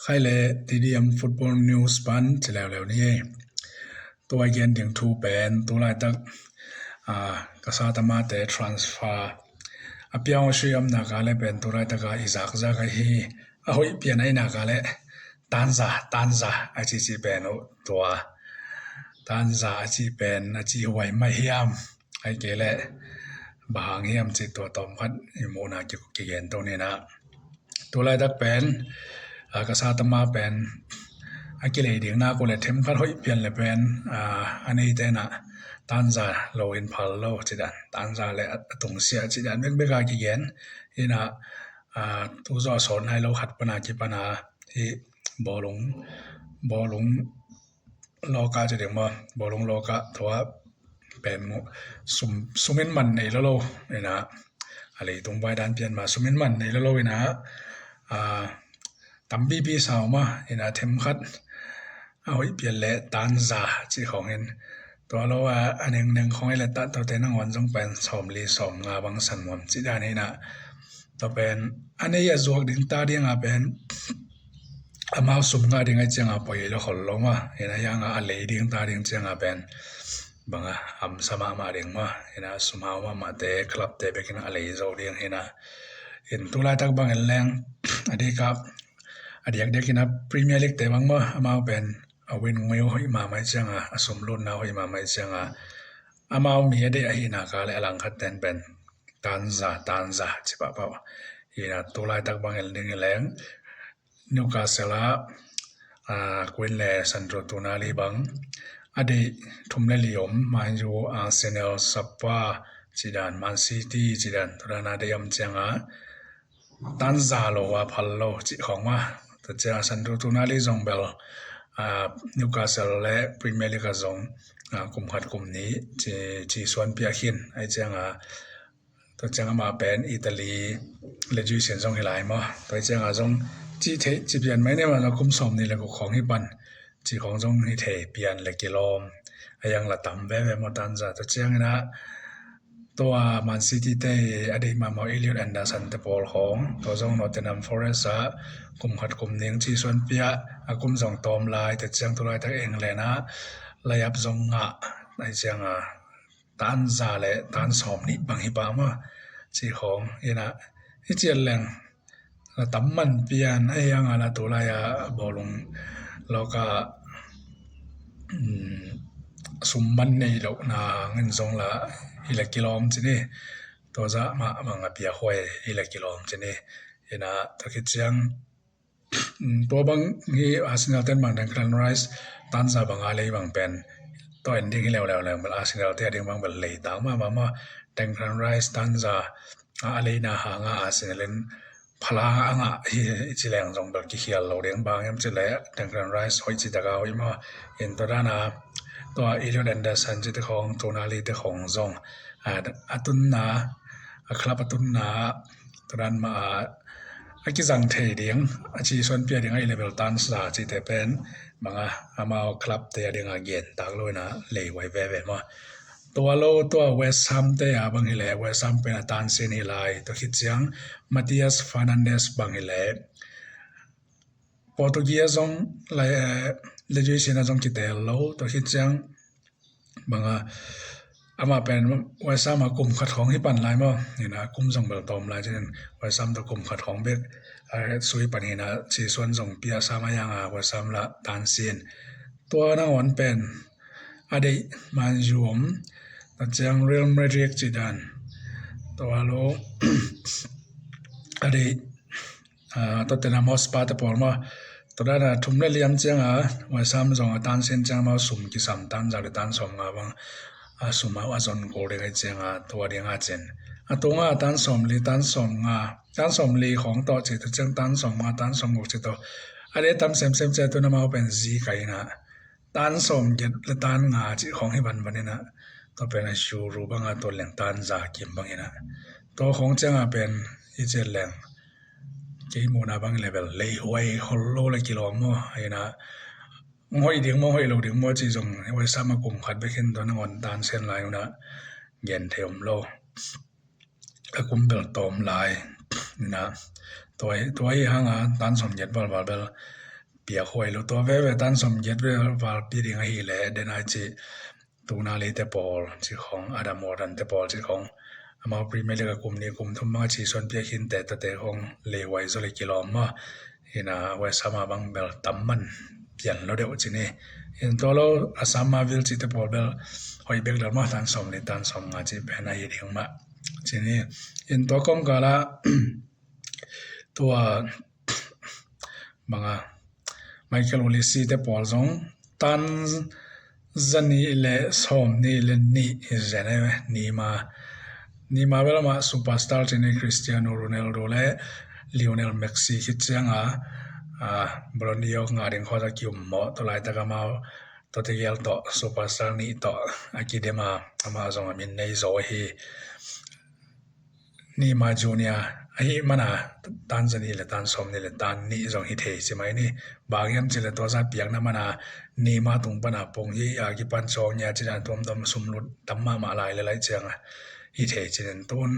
ใครเลยTDM Football News ปันจะแล้วนี่ตัวเย็นถึงทูเป็นตัวไรตักกษัตริย์มาเตะ transfer เปียงช่วยนักการเล่นเป็นตัวไรตักอิสักจากฮีหอยเปลี่ยนให้นักการเล่นตันซาอาชีพเป็นตัวตันซาอาชีพเป็นอาชีพไว้ไม่เฮียมไอ้เกล่บางเฮียมจิตตัวตอมพัดอิโมนาจิกเกียนตัวนี้นะตัวไรตักเป็นกษัตริย์มาเป็นอากิเลสเดียงนากูเลยเทมคัดหอยเปลี่ยนเลยเป็นอันนี้เจนะตันซาโลอินพัลโลจิดันตันซาเลยตรงเสียจิดันเบกากิเกนที่นะทุกส่วนสอนให้เราขัดปัญหาจีปัญหาที่บอลงโลกาจะเดี๋ยวมาบอลงโลกาถือว่าเป็นสุมินมันในโลกนี่นะอะไรตรงใบด้านเปลี่ยนมาสุมินมันในโลกนี่นะตั้มบีสาวมาเห็นนะเทมคัดเอาเปลี่ยนเลยตันซาจีของเห็นตัวเราว่าอันหนึ่งของไอ้เละตัดตัวเต็นงวันจงเป็นสอมลีสอมงาบางสันวันจีด้านนี้นะตัวเป็นอันนี้จะจวกดิ้งตาดิ้งอ่ะเป็นมาสุ่มงาดิ้งไอ้เจ้าปล่อยแล้วขอลงมาเห็นนะยังอะไรดิ้งตาดิ้งเจ้าเป็นบางสมามาดิ้งมาเห็นนะสมามาเตะคลับเตะไปกินอะไรโจดิ้งเห็นนะเห็นตัวไรตักบางแรงอดีครับอดีเด็กนะพรีเมียร์ลีกเตะบางมาเป็นวินมิวให้มาไม่เจ้าสมรุ่นนะให้มาไม่เจ้ามามีได้ไอ้นักการเล่นหลังคัดเต็นเป็นตันซาจิบะป่าวเห็นนะตัวไรตักบางแรงนิวคาสเซลควินเล่ซันโดตัวนาลีบังอดีทุ่มเล่ลิยมมาอยู่อาร์เซนอลซับปาจีดันมันซิตี้จีดันตัวนั้นได้ยำเจ้าตันซาโลวาพัลโลจีของว่าตัวเจ้าซันโดตัวนาลีซงเบลนิวคาสเซลเล่พรีเมียร์ลีกซงกลุ่มขัดกลุ่มนี้จีส่วนเปียคินไอ้เจ้าตัวเจ้ามาเป็นอิตาลีเลจูเซียนซงเฮลัยมาตัวเจ้าซงจีเทจีเปลี่ยนไหมเนี่ยเราคุมสมนี่แหละก็ของที่ปันจีของซงที่เทเปลี่ยนเลยกิโลมยังละต่ำแวะมาตันซาตัวเจ้านะตัวมันซิตี้เตอดีตมาเอลิออตแอนเดอร์สันเตปอลของตัวซงนอตเทนนัมฟอเรสต์กลุ่มขัดกลุ่มเนียงจีส่วนเปียกลุ่มซงตอมลายแต่เจ้าตัวลายทั้งเองเลยนะระยับซงในเจ้าตันซาเลยตันสอมนี่บางฮิบามาจีของนะที่เจียนแรงตั้มมันเปลี่ยนไอ้ยังอะไรตัวไรบอลงแล้วก็สมบันในโลกนาเงินทรงละอิเล็กกิโลมจีนี่ตัวจะมาบางเปียหอยอิเล็กกิโลมจีนี่เห็นนะถ้าคิดจังตัวบางที่อาร์เซนอลเต้นบางดังครันไรส์ตันซาบางอะไรบางเป็นตัวเอ็นดิ้งแล้วมันอาร์เซนอลเต้ดิ้งบางเป็นเลยต่างมาดังครันไรส์ตันซาอะไรนะหางอาร์เซนอลพลางจีแรงจงเบิกขี้เขียวเราเลี้ยงบางยังจีเล่ดังการไรส์หอยจีตะกาวมาเห็นตัวด้านตัวอิลิโอเดนเดอร์สันจีตะของตัวนาลีตะของจงตุนนาคลับตุนนาตัวด้านมากิจังเทเดียงจีส่วนเปียเดียงไอเลเวลตันสาจีเตเป็นบางมาคลับเตียเดียงเกียนตากเลยนะเลยไว้เว่มาตัวโลตัวเวสซัมเตะบางฮิเลเวสซัมเป็นตันเซนิไลตัวคิดจังมาติอัสฟานันเดสบางฮิเลโปรตุเกสจงเลจูเซียนจงคิดเตะโลตัวคิดจังบางมาเป็นเวสซัมกลุ่มขัดของที่ปั่นไล่มานี่นะกลุ่มส่งเบลตอมไล่เช่นเวสซัมตัวกลุ่มขัดของเบกสุยปั่นนี่นะชีส่วนส่งเปียสามายังเวสซัมละตันเซียนตัวนักวันเป็นอดีตมันยูมแต่ยังเรียลมาดริดจีดันตัวโลอดีตตัวเตนามอสปาร์ตปอลมาตัวนั้นทุ่มเลี้ยงจังว่าซ้ำจงตันเซนจังมาสุ่มกิสามตันจากตันสมบางสุ่มว่าจนโกเรงจังตัวเดียงเจนตัวตันสมลีตันสมลีของต่อจิตจังตันสมตันสมกุจิตตัวอันนี้ตั้มเซมเจตัวนั้นมาเป็นซีไก่นะตันสมเจ็ดและตันจิของให้บันนี่นะตัวเป็นชูรูบางตัวแหล่งตันจากกิมบางนะตัวของจังเป็นอีเจแหล่งที่มูนาบางเลเวลเลยหวยฮอลโลเลยกิโลมั่วไอ้นะมั่วอีเดียงมั่วหวยเราเดียงมั่วจีจงไว้ซ้ำมากลุ่มขัดไปขึ้นตัวนั้นอ่อนตันเส้นลายนะเย็นเทียมโลกลุ่มเบลตอมลายนะตัวไอ้ห่างตันสมเย็ดบอลเบล เปียหวยรู้ตัวเวตันสมเย็ดเววาลปีดิ่งฮีแหละเดนไอจีตูนาลีเตปอลจีของอาดามมอรันเตปอลจีของมาพรีเมียร์ลีกกลุ่มนี้กลุ่มทุ่มมาจีส่วนเปียหินแต่ของเลวไว้โซลิกิโลมาเห็นเวสามาบังเบลตัมมันเปลี่ยนแล้วเดี๋ยวจีนี่เห็นตัวเราอาสามาวิลจีเตปอลเบลหอยเบกเดลมาตันสมเลยตันสมงาจีเป็นไอเดียงมาจีนี่เห็นตัวกงกาละตัวบางไมเคิลโอลิซีเตปอลซงตันจันนี่เลสอมนี่เลนี่เจเนเวนี่มาเวลามาซูเปอร์สตาร์จีนี่คริสเตียโนโรนัลโดและลิโอเนลเมสซี่คิดเสียงบอลนิยอกงาเด้งข้อตะคิวหมอตัวไล่ตะกามาตัวที่เกลต่อซูเปอร์สตาร์นี่ต่ออากิเดมาซงมินในโซฮีนี่มาจูเนียไอ้มันตันจะนี่เลยตันสมนี่เลยตันนี่จงฮิตเฮใช่ไหมนี่บางอย่างจะเลยตัวซาเปียกน้ำมันนี่มาตรงปนปงยี่อากิปันโซเนี่ยจะจันตัวดำสมรุดดำมาลายเลยเจียงฮิตเฮจะเป็นต้น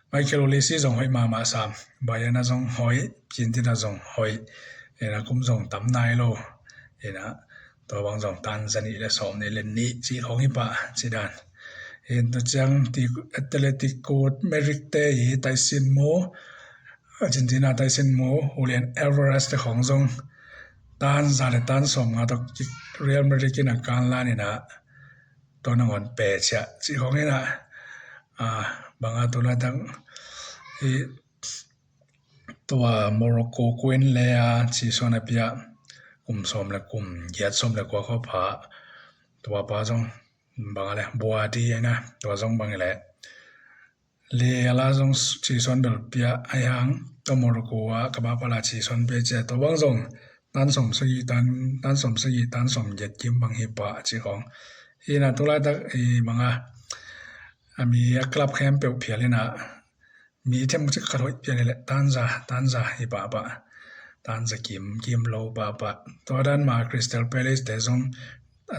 ไมเคิลโอลิซีจงหอยมาสามบายน่าจงหอยพินที่น่าจงหอยเห็นคุ้มจงตำนายโลเห็นตัวบางจงตันจะนี่เลยสมนี่เลยนี่จีของฮิปะจีดันเห็นตัวจังที่แอตเลติโกเมริกเตยไตซินโมอาร์เจนตินาไตซินโมฮูเลียนเอเวอเรสต์ของจงตันซาเลตันสมตัวเรียลมาดริดนักการล้านนี่ตัวนักวันเปเชียจีของนี่บางตัวละตั้งตัวโมร็อกโกควินเลียจีส่วนเปียกลุ่มสมและกลุ่มเหยียดสมและกว่าเขาผาตัวป้าจงบางอะไรบัวดีนะตัวจงบางอะไรเลี้ยละจงชีส่วนเบลเปียไอหังตัวโมร็อกโกกับบ้าปลาชีส่วนเปียเจตัวบางจงตันสมสกีตันสมสกีตันสมเหยียดกิมบางฮิปะจีของนะตัวละตั้งบางมีคลับแคมเปลเพียเลยนะมีเทมจิกขรุ่ยเพียนี่แหละตันซาฮิปะตันซากิมโลปะตัวด้านมาคริสตัลเพเลสเดซง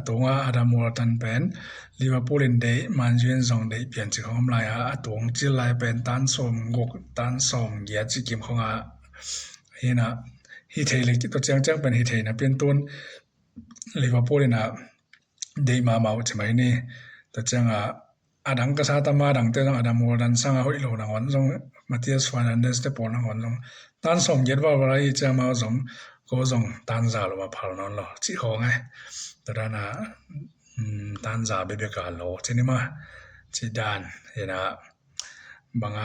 ตัวอาดามมูร์ตันเป็นลิเวอร์พูลอินเดย์มันยืนส่งเดย์เปลี่ยนจากของลายตัวจิลายเป็นตันส่งกตันส่งเหยียดจิกิมของนะฮิตเทลิกตัวจังเป็นฮิตเทนะเป็นต้นลิเวอร์พูลนะเดย์มาใช่ไหมนี่ตัวจังดังก็สาตมาดังเตนังอดามมูร์ดันสังหอยโลนังวันส่งมาเทียสฟานันเดสเตปอนังวันส่งตันส่งเหยียดว่าอะไรจะมาส่งก็ส่งตันซาลมาพาลนนหรอจีของไงแต่ด้านตันซาเบเบกาโลเจนี่มาจีดานเห็นบาง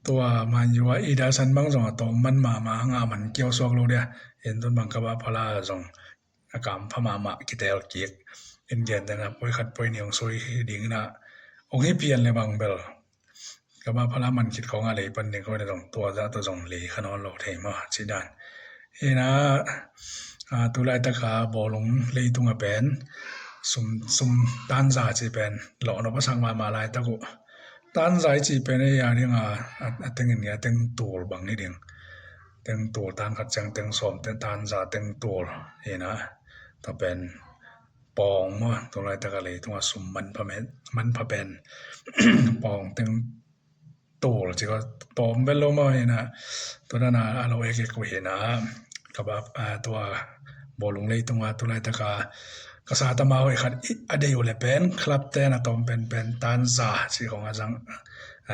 ตัวมันอยู่ว่าอีดาสันบางส่งตัวมันมาหามันเกี่ยวสวกโลเดียเห็นต้นบางกบ้าพลาส่งอากาศพม่ากิเตลเกียกเอ็นเดียนแต่นะป่วยขัดป่วยเหนียวซวยดิ่งนะองค์ให้เปลี่ยนเลยบางเบลก็ว่าพระมันคิดของอะไรปันหนึ่งก็ได้ต้องตัวจะตัวส่งเหลีขนอนโลเทมาชิดานเห็นตัวไรตะขาบอลงเลยตุงเป็นซุมตันซาจีเป็นหล่อนภาษามาลายตะกุตันซาจีเป็นอย่างนี้ตึงเงี้ยตึงตัวบางนิดเดียวตึงตัวตันขัดจังตึงสมตึงตันซาตึงตัวเห็นถ้าเป็นปองมั้งตัวไรตะกะเลยตัวซุมมันพะเป็นปองตึงตัวจีก็ปอมเป็นโลมาเห็นตัวนั้นเราเอกก็เห็นกับตัวบอลลงเลยตัวไรตะกากษาตมาไว้ขัดเดียวเลยเป็นคลับแต่นะต้องเป็นตันซาจีของอาจัง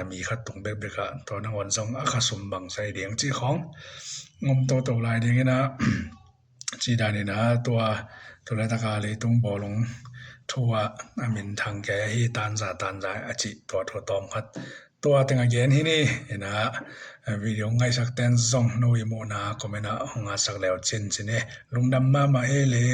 มีขัดตรงเบกตัวนักวันทรงอาคาสมบังใส่เดียงจีของงมตัวลายเดียงนะจีดานี่นะตัวไรตะกาเลยตรงบอลลงทัวมินทางแกฮีตันซาอจิตัวตอมขัดตัวแต่งเกณฑ์ที่นี่วิดีโอไงสักเต็นส่งโนยโมนาคอมเมนต์ของอาสักแล้วจินเนี่ยลุงดำมาเอเลย